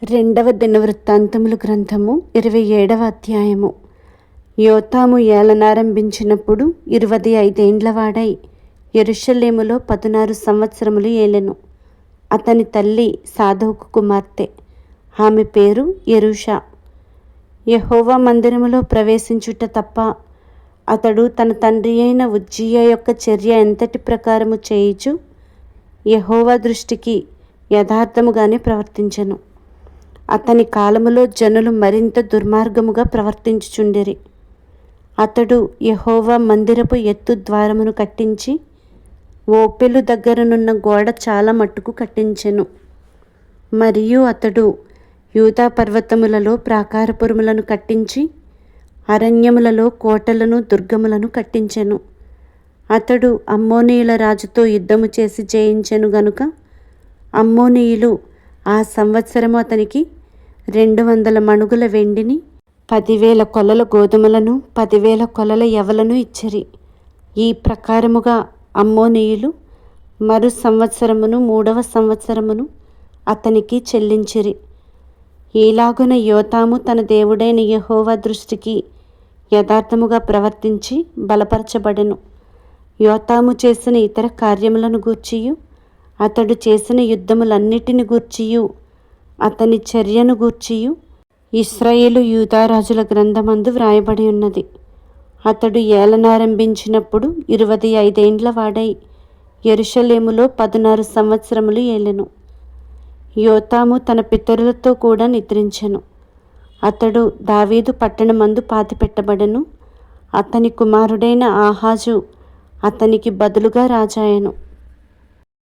రెండవ దినవృత్తాంతములు గ్రంథము 27వ అధ్యాయము. యోతాము ఏలనారంభించినప్పుడు 25 ఏండ్లవాడై యెరూషలేములో 16 సంవత్సరములు ఏలెను. అతని తల్లి సాదోకు కుమార్తె, ఆమె పేరు యెరూషా. యెహోవా మందిరములో ప్రవేశించుట తప్ప అతడు తన తండ్రి అయిన ఉజ్జియా యొక్క చర్య ఎంతటి ప్రకారము చేయుచు యెహోవా దృష్టికి యథార్థముగానే ప్రవర్తించెను. అతని కాలములో జనులు మరింత దుర్మార్గముగా ప్రవర్తించుచుండిరి. అతడు యెహోవా మందిరపు ఎత్తు ద్వారమును కట్టించి ఓపెలు దగ్గరనున్న గోడ చాలా మట్టుకు కట్టించెను. మరియు అతడు యూదా పర్వతములలో ప్రాకారపురములను కట్టించి అరణ్యములలో కోటలను దుర్గములను కట్టించెను. అతడు అమ్మోనీయుల రాజుతో యుద్ధము చేసి జయించెను గనుక అమ్మోనీయులు ఆ సంవత్సరము అతనికి 200 మణుగుల వెండిని, 10,000 కొలల గోధుమలను, 10,000 కొలల యవలను ఇచ్చిరి. ఈ ప్రకారముగా అమ్మోనీయులు మరు సంవత్సరమును 3వ సంవత్సరమును అతనికి చెల్లించిరి. ఈలాగున యోతాము తన దేవుడైన యెహోవా దృష్టికి యథార్థముగా ప్రవర్తించి బలపరచబడెను. యోతాము చేసిన ఇతర కార్యములను గూర్చియు అతడు చేసిన యుద్ధములన్నిటిని గూర్చియు అతని చర్యను గూర్చియు ఇశ్రాయేలు యూదారాజుల గ్రంథమందు వ్రాయబడి ఉన్నది. అతడు ఏలనారంభించినప్పుడు 25 ఏండ్లవాడై యెరూషలేములో 16 సంవత్సరములు ఏలెను. యోతాము తన పితరులతో కూడా నిద్రించెను. అతడు దావీదు పట్టణమందు పాతిపెట్టబడెను. అతని కుమారుడైన ఆహాజు అతనికి బదులుగా రాజాయెను.